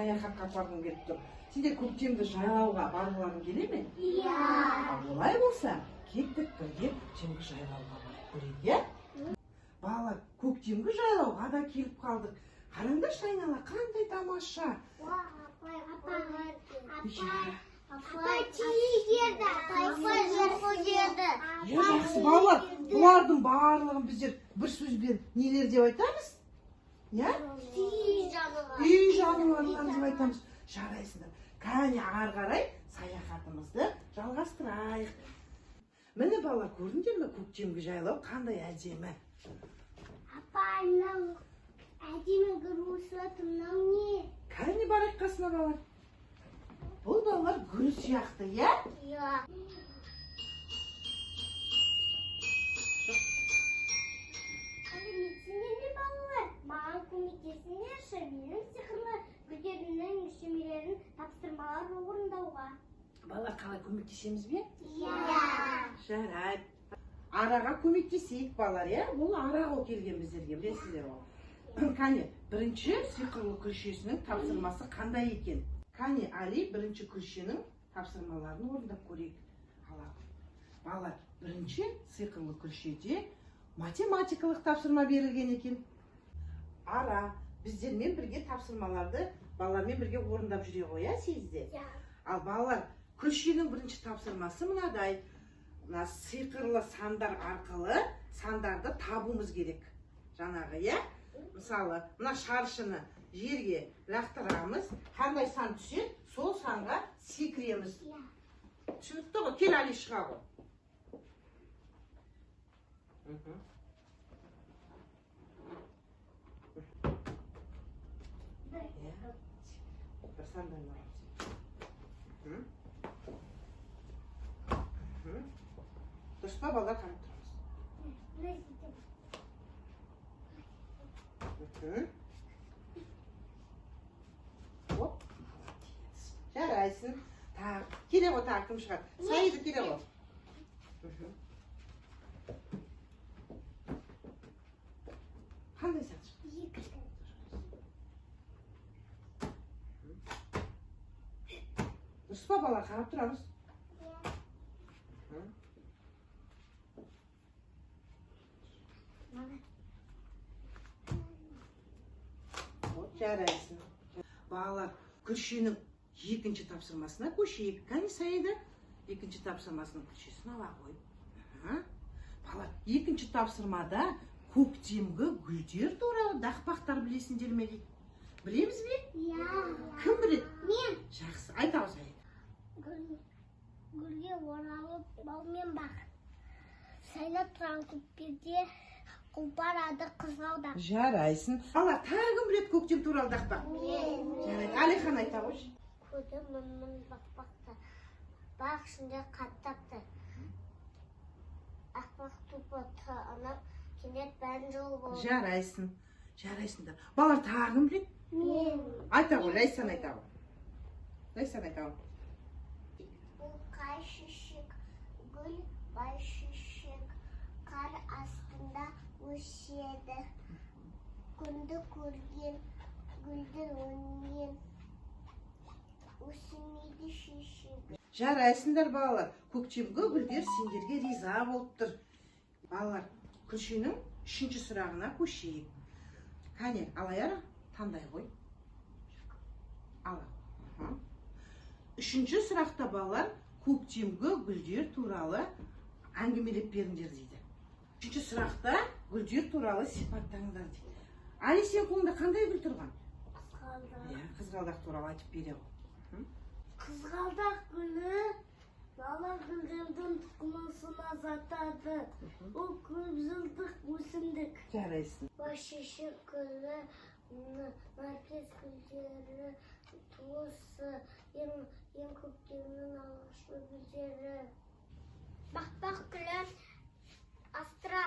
саяхатқа барғым келіп тұр. Сендер көктемді жайлауға барғыларың келе ме? Иә. Олай болса, кеттік бірге көктемгі жайлауға барып көрейік, иә? Балалар, көктемгі жайлауға да келіп қалдық. Қараңдаршы айнала, қандай тамаша. Жақсы балалар, бұлардың барлығын біздер бір сөзбен нелер деп айтамыз? Үй жануарлар деп айтамыз. Жарайсыңдар. Кәне ары қарай саяхатымызды жалғастырайық. Міне балалар, көрдіңдер ме көктемгі жайлау қандай әдемі? Апа, мынау әдемі гүл мынау не? Кәне барайық қасына балалар. Бұл балалар гүл сияқты, иә? Иә. Маған көмектесіңдерші, менің сиқырлы гүлдерімнің шөмелерін тапсырмалар орындауға. Балалар, қалай көмектесеміз бе? Иә. Жарайды. Араға көмектесейік балалар, иә? Бұл араға келген біздерге, білесіздер ол. Кәне, бірінші сиқырлы күлшесінің тапсырмасы қандай екен? Кәне, Али бірінші күлшенің тапсырмаларын орындап көрейік. Балалар, бірінші сиқырлы күлшеде математикалық тапсырма берілген екен. Ара, біздермен бірге тапсырмаларды балалармен бірге орындап жүре қоя сезді. Ал балалар, күлшенің бірінші тапсырмасы мынадай. Мына сиқырлы сандар арқылы сандарды табуымыз керек. Жаңағы, иә? Мысалы, мына шаршыны жерге лақтырамыз, қандай сан түссе, сол санға секіреміз. Түсінікті ғой? Кел, Али, шыға ғой. Бір сандан аламыз. Дұрыс па, балалар, қарап тұрмыз. Оп, жарайсың. Келе ғой, тағы кім шығар? Саиды келе ғой. Қандай сан шығар? Дұрыс па, балалар, қарап тұрамыз. Жарайсың. Балалар, күлшенің екінші тапсырмасына көшейік. Кәне, Саида, екінші тапсырмасының күлшесін ала қой. Балалар, екінші тапсырмада көктемгі гүлдер туралы дақпақтар білесіңдер ме дейді? Білеміз бе? Иә. Кім біледі? Мен. Жақсы, айта ғой, Саида. Гүлге оралып, балмен бақ. Сайлап тұрған көкперде құлпарады қызғалдақ. Жарайсың. Балалар, тағы кім біледі көктем туралы дақпақ? Мен. Жарайды, Алихан айта қойшы. Көді мұнның бақпақты. Бақ ішінде қаттапты. Ақпақ тупы тағанып, кенет бәрін жол болды. Жарайсың. Жарайсыңдар. Балалар, тағы кім біледі? Мен. Айта ғой, Лайсан айта ғой. Лайсан айта ғой. Бұл қай шешек, гүл бай шешек, қар астында өседі. Күнді көрген, гүлді өнген, өсімейді шешек. Жарайсыңдар, балалар. Көктемгі гүлдер сендерге риза болып тұр. Балалар, күлшенің үшінші сұрағына көшейік. Кәне, алаяра, таңдай ғой. Ала. Үшінші сұрақта балалар, көктемгі гүлдер туралы әңгімелеп беріңдер дейді. Үшінші сұрақта гүлдер туралы сипаттаңдар дейді. Али, сен қолыңда қандай гүл тұрған? Қызғалдақ. Қызғалдақ туралы айтып бере ғой. Қызғалдақ гүлі бала гүлдердің тұқымысын азатады. Ол көп жылдық өсімдік. Жарайсың. Башешек гүлі, наркес гүлдері, туысы, ең көктемнің алғашқы гүлдері. Бақбақ гүлі астра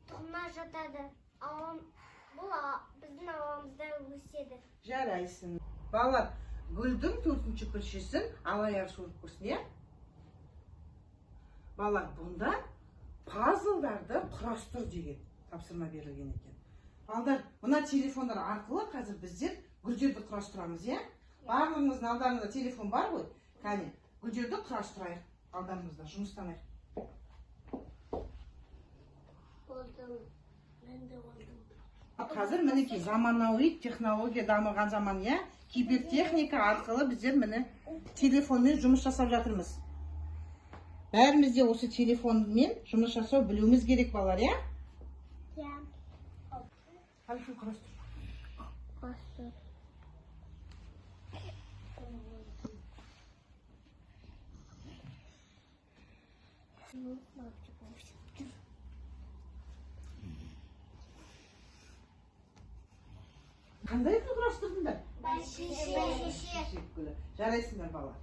тұқымына жатады. Бұл біздің ауамызда өседі. Жарайсың. Балалар, гүлдің төртінші күлшесін алаяр шорып көрсін, е? Балалар, бұнда пазлдарды құрастыр деген тапсырма берілген екен. Балалар, мына телефондар арқылы қазір біздер гүлдерді құрастырамыз, е? Барлығымыздың алдарында телефон бар ғой. Кәне, Гүлдерді құрастырайық. Алдарымызда жұмыстанайық. Болдым. Мен де болдым. Қазір мінекей заманауи технология дамыған заман, иә? Кибертехника арқылы біздер міне телефонмен жұмыс жасап жатырмыз. Бәріміз де осы телефонмен жұмыс жасау білуіміз керек, балалар, иә? Иә. Қалай құрастыр? Құрастыр. Қандай құрастырдыңдар? Шеше. Жарайсыңдар, балалар.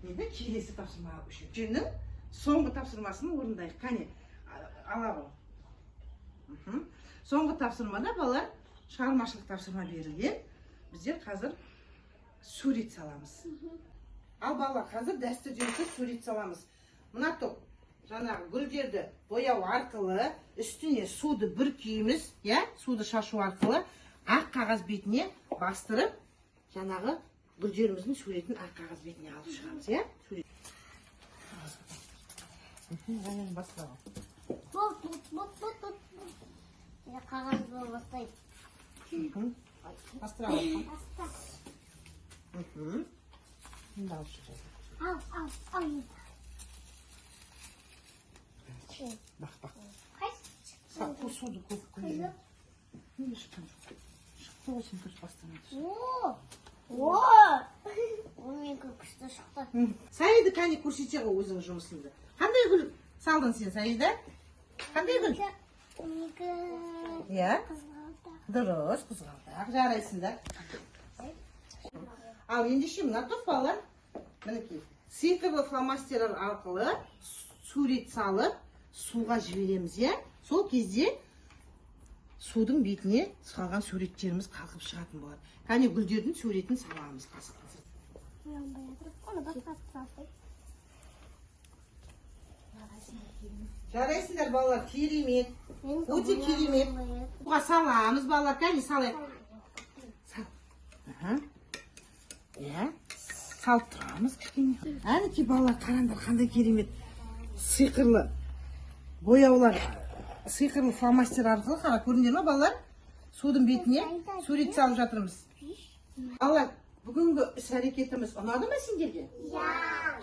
Енді келесі тапсырмаға көшейік. Жүннің соңғы тапсырмасын орындайық. Қане, ала ғой. Соңғы тапсырмада балалар шығармашылық тапсырма берілген. Біздер қазір сурет саламыз. Ал балалар, қазір дәстүрдегі сурет саламыз. Мына топ жаңағы гүлдерді бояу арқылы үстіне суды бүркейміз, иә? Суды шашу арқылы ақ қағаз бетіне бастырып, жаңағы гүлдеріміздің суретін ақ қағаз бетіне алып шығамыз, иә? Сурет. Бастырalım. Қағаз болмастайды. Бастырalım. Şimdi al şuraya. Al. Bak. Bu sudu koy. Ne çıktı? Çıktı olsun kız bastırmadı. Onun күшті шықты. Саида кәне көрсете ғой өзің жұмысыңды. Қандай гүл салдың сен, Саида? Қандай гүл? Иә? Дұрыс, қызғалдақ. Жарайсыңдар. Ал ендеше мына топ балалар, мінекей, цифрлы фломастерлер арқылы сурет салып, суға жібереміз, иә? Сол кезде судың бетіне салған суреттеріміз қалқып шығатын болады. Кәне гүлдердің суретін саламыз қазір. Жарайсыңдар балалар, керемет. Өте керемет. Суға саламыз балалар, кәне салайық. Иә, салып тұрамыз кішкене. Әнекей балалар, қараңдар қандай керемет. Сиқырлы бояулар, сиқырлы фломастер арқылы, қара көріңдер ме балалар? Судың бетіне сурет салып жатырмыз. Балалар, бүгінгі іс-әрекетіміз ұнады ма сендерге? Иә.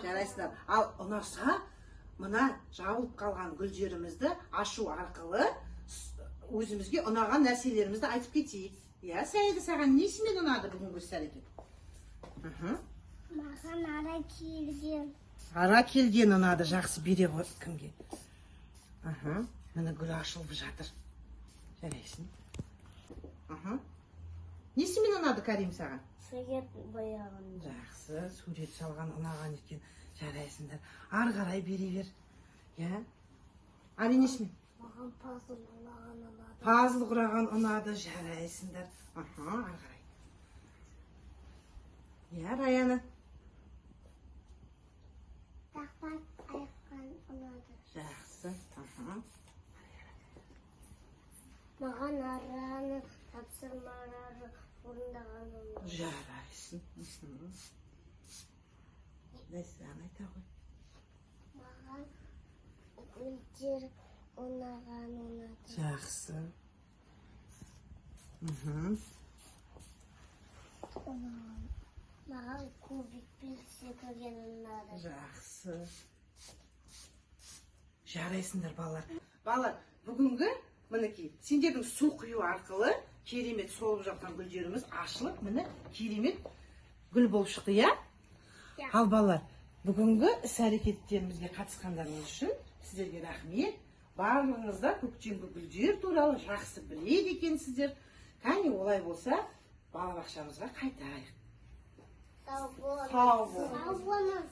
Жарайсыңдар. Ал ұнаса, мына жабылып қалған гүлдерімізді ашу арқылы өзімізге ұнаған нәрселерімізді айтып кетейік. Иә, Саида, саған несімен ұнады бүгінгі іс-әрекет? Маған ара келген. Ара келген ұнады, жақсы бере ғой кімге? Міне гүл ашылып жатыр. Жарайсың. Несімен ұнады, Карим, саған? Сурет бояған. Жақсы, сурет салған ұнаған екен. Жарайсыңдар. Ары қарай бере бер. Иә? Али несімен? Маған пазл ұнаған ұнады. Пазл құраған ұнады. Жарайсыңдар. Ары қарай. Иә, Раяна? Тақпат аяққан ұнады. Жақсы. Маған араны тапсырмалары орындаған ұнады. Жарайсың. Нәсіған айта ғой. Маған гүлдер ұнаған ұнады. Жақсы. Маған кубикпен секірген ұнады. Жақсы. Жарайсыңдар балалар. Балалар, бүгінгі мінекей, сендердің су құю арқылы керемет солып жатқан гүлдеріміз ашылып, міне керемет гүл болып шықты, иә? Ал балалар, бүгінгі іс-әрекеттерімізге қатысқандарыңыз үшін сіздерге рахмет. Барлығыңызда көктемгі гүлдер туралы жақсы біледі екенсіздер. Кәне олай болса, балабақшамызға қайтайық. Сау бол. Сау бол. Сау болыңыз.